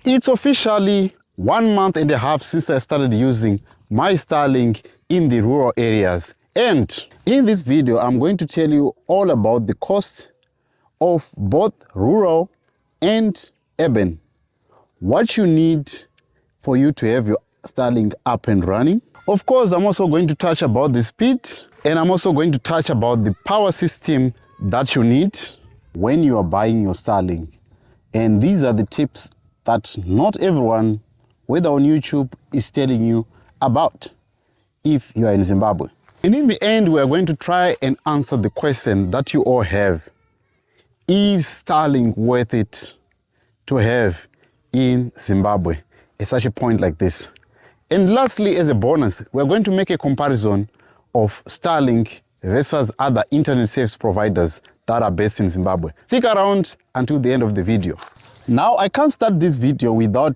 It's officially 1 month and a half since I started using my Starlink in the rural areas. And in this video, I'm going to tell you all about the cost of both rural and urban. What you need for you to have your Starlink up and running. Of course, I'm also going to touch about the speed, and I'm also going to touch about the power system that you need when you are buying your Starlink. And these are the tips that not everyone, whether on YouTube, is telling you about if you are in Zimbabwe. And in the end, we are going to try and answer the question that you all have. Is Starlink worth it to have in Zimbabwe at such a point like this? And lastly, as a bonus, we're going to make a comparison of Starlink versus other internet service providers that are based in Zimbabwe. Stick around until the end of the video. Now, I can't start this video without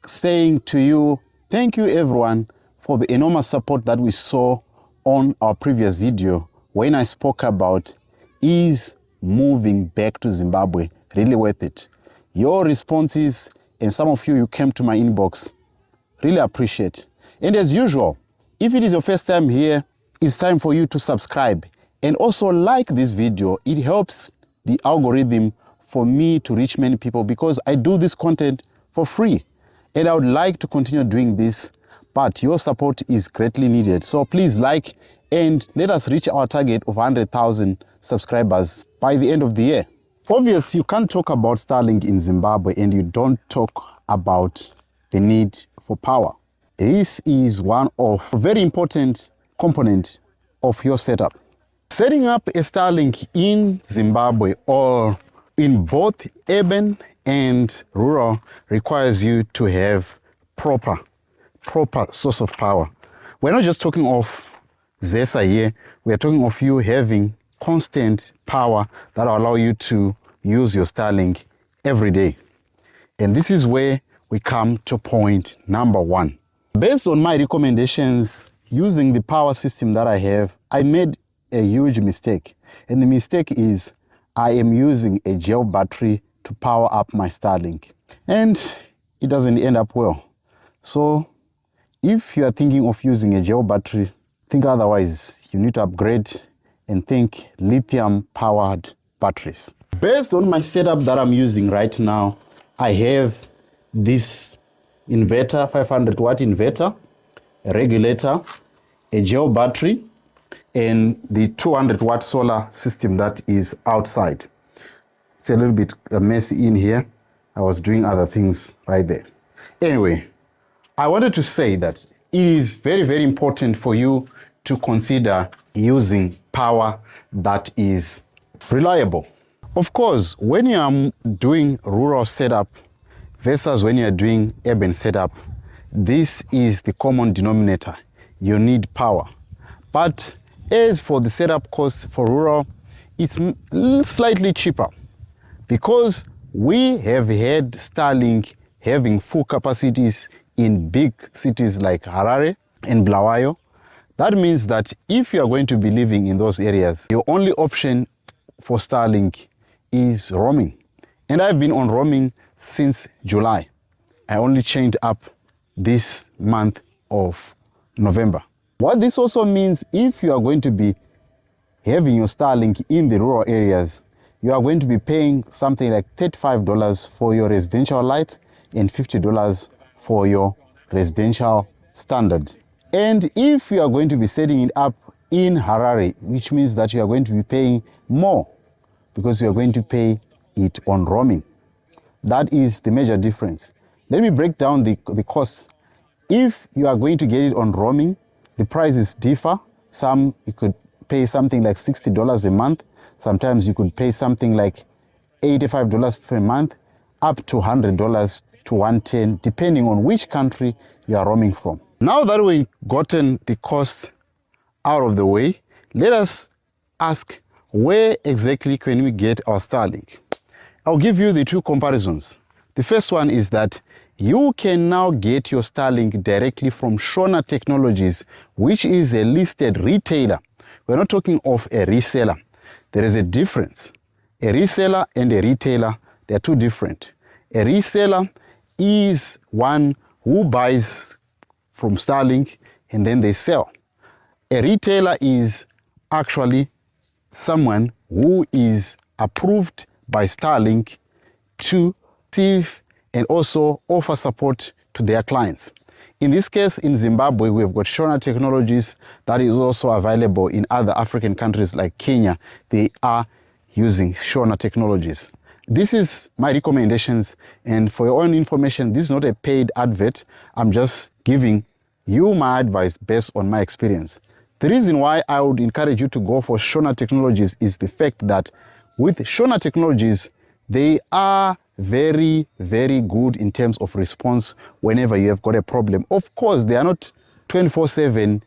saying to you, thank you everyone for the enormous support that we saw on our previous video when I spoke about, is moving back to Zimbabwe really worth it? Your responses, and some of you came to my inbox, really appreciate. And as usual, if it is your first time here, it's time for you to subscribe and also like this video. It helps the algorithm for me to reach many people, because I do this content for free and I would like to continue doing this, but your support is greatly needed. So please like, and let us reach our target of 100,000 subscribers by the end of the year. Obviously, you can't talk about Starlink in Zimbabwe and you don't talk about the need for power. This is one of a very important component of your setup. Setting up a Starlink in Zimbabwe or in both urban and rural requires you to have proper source of power. We're not just talking of ZESA here, we're talking of you having constant power that will allow you to use your Starlink every day. And this is where we come to point number one. Based on my recommendations, using the power system that I have, I made a huge mistake. And the mistake is I am using a gel battery to power up my Starlink. And it doesn't end up well. So if you are thinking of using a gel battery, think otherwise. You need to upgrade and think lithium powered batteries. Based on my setup that I'm using right now, I have this inverter, 500 watt inverter, a regulator, a gel battery, and the 200 watt solar system that is outside. It's a little bit messy in here. I was doing other things right there. Anyway, I wanted to say that it is very, very important for you to consider using power that is reliable. Of course, when you are doing rural setup versus when you are doing urban setup, this is the common denominator. You need power. But as for the setup cost for rural, it's slightly cheaper, because we have had Starlink having full capacities in big cities like Harare and Bulawayo. That means that if you are going to be living in those areas, your only option for Starlink is roaming. And I've been on roaming since July. I only changed up this month of November. What this also means, if you are going to be having your Starlink in the rural areas, you are going to be paying something like $35 for your residential light and $50 for your residential standard. And if you are going to be setting it up in Harare, which means that you are going to be paying more, because you are going to pay it on roaming. That is the major difference. Let me break down the costs. If you are going to get it on roaming, the prices differ. Some you could pay something like $60 a month. Sometimes you could pay something like $85 per month, up to $100 to $110, depending on which country you are roaming from. Now that we've gotten the cost out of the way, let us ask, where exactly can we get our Starlink? I'll give you the two comparisons. The first one is that you can now get your Starlink directly from Shona Technologies, which is a listed retailer. We're not talking of a reseller. There is a difference. A reseller and a retailer, they are two different. A reseller is one who buys from Starlink and then they sell. A retailer is actually someone who is approved by Starlink to receive and also offer support to their clients. In this case, in Zimbabwe, we've got Shona Technologies that is also available in other African countries like Kenya. They are using Shona Technologies. This is my recommendations, and for your own information, this is not a paid advert. I'm just giving you my advice based on my experience. The reason why I would encourage you to go for Shona Technologies is the fact that with Shona Technologies, they are very, very good in terms of response whenever you have got a problem. Of course, they are not 24/7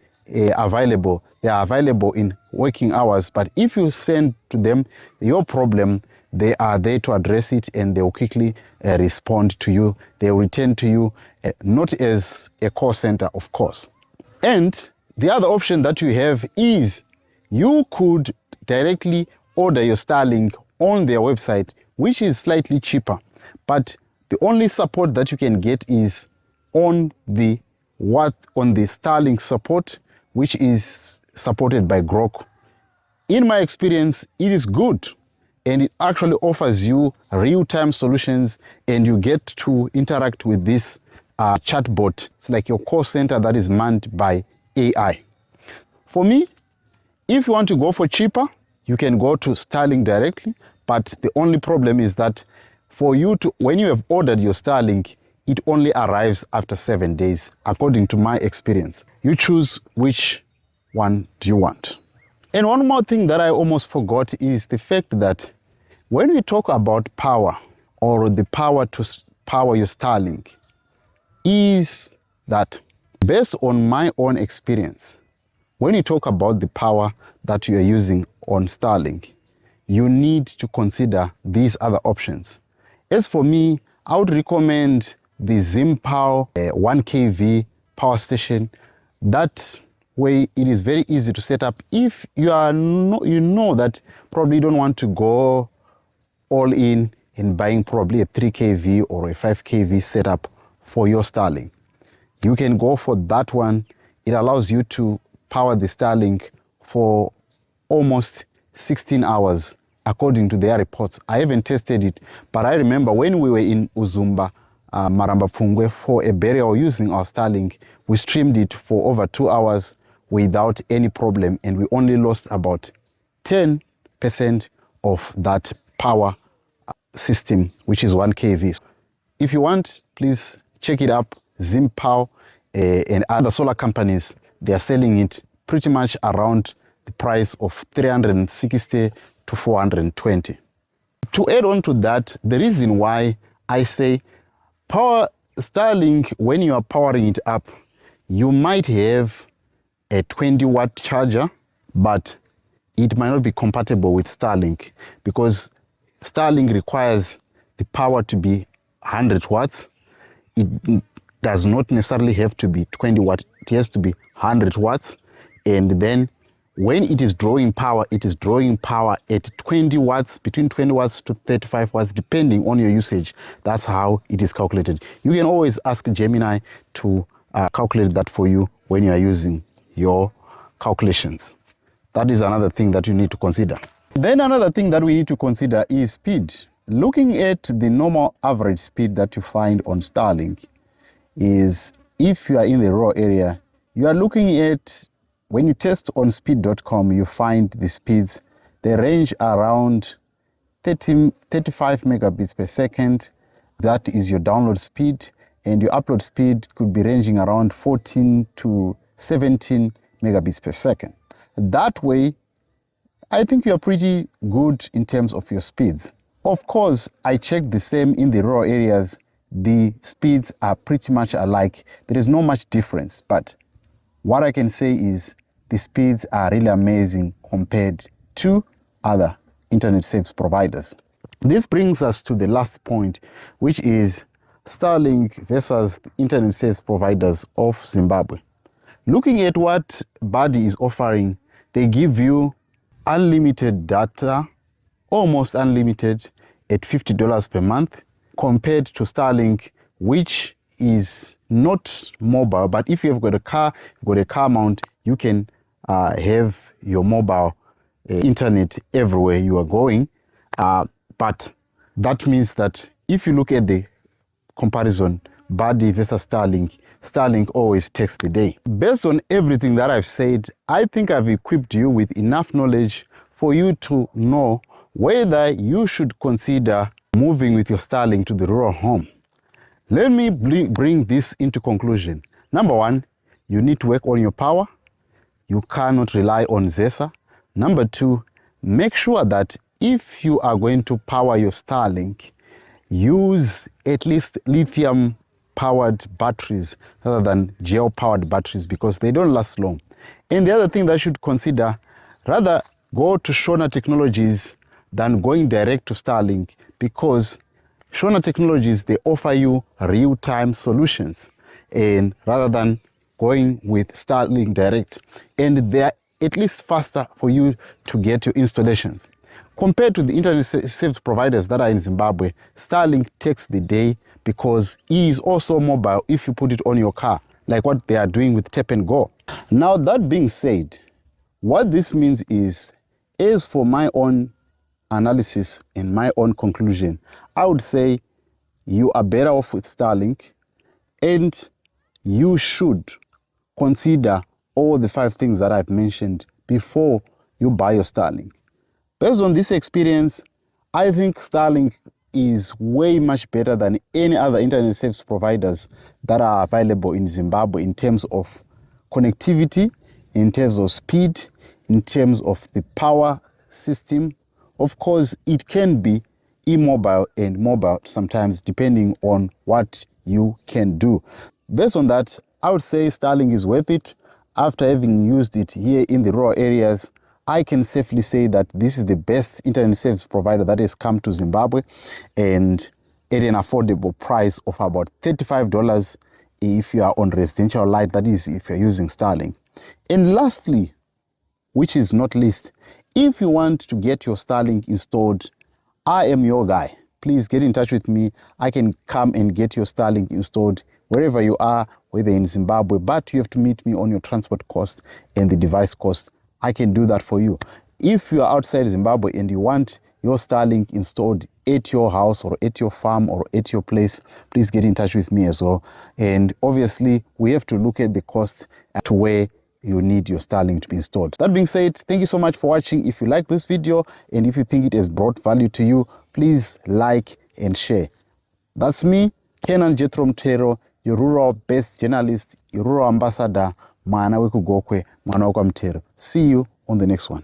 available. They are available in working hours, but if you send to them your problem, they are there to address it, and they will quickly respond to you. They will return to you, not as a call center, of course. And the other option that you have is you could directly order your Starlink on their website, which is slightly cheaper, but the only support that you can get is on the Starlink support, which is supported by GOKWE. In my experience, it is good, and it actually offers you real-time solutions, and you get to interact with this chatbot. It's like your call center that is manned by AI. For me, if you want to go for cheaper, you can go to Starlink directly, but the only problem is that for you to, when you have ordered your Starlink, it only arrives after 7 days, according to my experience. You choose which one do you want. And one more thing that I almost forgot is the fact that when we talk about power, or the power to power your Starlink, is that based on my own experience, when you talk about the power that you are using on Starlink, you need to consider these other options. As for me, I would recommend the ZimPower 1 kV power station. That way it is very easy to set up if you are you know that probably you don't want to go all in buying probably a 3 kV or a 5 kV setup for your Starlink. You can go for that one. It allows you to power the Starlink for almost 16 hours according to their reports. I haven't tested it, but I remember when we were in Uzumba, Maramba Pfungwe, for a burial using our Starlink, we streamed it for over 2 hours without any problem, and we only lost about 10% of that power system, which is 1 kV. If you want, please check it up. ZimPower and other solar companies, they are selling it pretty much around the price of 360 to 420. To add on to that, the reason why I say power Starlink, when you are powering it up, you might have a 20-watt charger, but it might not be compatible with Starlink, because Starlink requires the power to be 100 watts. It does not necessarily have to be 20 watts. It has to be 100 watts. And then when it is drawing power, it is drawing power at 20 watts, between 20 watts to 35 watts, depending on your usage. That's how it is calculated. You can always ask Gemini to calculate that for you when you are using your calculations. That is another thing that you need to consider. Then another thing that we need to consider is speed. Looking at the normal average speed that you find on Starlink is, if you are in the rural area, you are looking at, when you test on speed.com, you find the speeds, they range around 35 megabits per second. That is your download speed, and your upload speed could be ranging around 14 to 17 megabits per second. That way, I think you are pretty good in terms of your speeds. Of course, I checked the same in the rural areas. The speeds are pretty much alike. There is not much difference, but what I can say is the speeds are really amazing compared to other internet service providers. This brings us to the last point, which is Starlink versus the internet service providers of Zimbabwe. Looking at what Buddy is offering, they give you unlimited data, almost unlimited, at $50 per month, compared to Starlink, which is not mobile, but if you've got a car, you've got a car mount, you can have your mobile internet everywhere you are going. But that means that if you look at the comparison, Buddy versus Starlink, Starlink always takes the day. Based on everything that I've said, I think I've equipped you with enough knowledge for you to know whether you should consider moving with your Starlink to the rural home. Let me bring this into conclusion. Number one, you need to work on your power. You cannot rely on ZESA. Number two, make sure that if you are going to power your Starlink, use at least lithium-powered batteries rather than gel-powered batteries, because they don't last long. And the other thing that you should consider, rather go to Shona Technologies than going direct to Starlink, because Shona Technologies, they offer you real-time solutions, and rather than going with Starlink direct, and they are at least faster for you to get your installations. Compared to the internet service providers that are in Zimbabwe, Starlink takes the day because it is also mobile if you put it on your car, like what they are doing with Tap and Go. Now, that being said, what this means is, as for my own analysis and my own conclusion, I would say you are better off with Starlink, and you should consider all the 5 things that I've mentioned before you buy your Starlink. Based on this experience, I think Starlink is way much better than any other internet service providers that are available in Zimbabwe in terms of connectivity, in terms of speed, in terms of the power system. Of course, it can be immobile and mobile sometimes, depending on what you can do. Based on that, I would say Starlink is worth it. After having used it here in the rural areas, I can safely say that this is the best internet service provider that has come to Zimbabwe, and at an affordable price of about $35 if you are on residential light, that is, if you're using Starlink. And lastly, which is not least, if you want to get your Starlink installed, I am your guy. Please get in touch with me. I can come and get your Starlink installed wherever you are, whether in Zimbabwe, but you have to meet me on your transport cost and the device cost. I can do that for you. If you are outside Zimbabwe and you want your Starlink installed at your house or at your farm or at your place, please get in touch with me as well. And obviously, we have to look at the cost to where you need your Starlink to be installed. That being said, thank you so much for watching. If you like this video and if you think it has brought value to you, please like and share. That's me, Kenan Jethro Mtero, your rural-based journalist, your rural ambassador, mwana weku GOKWE, mwana wakwa Mtero. See you on the next one.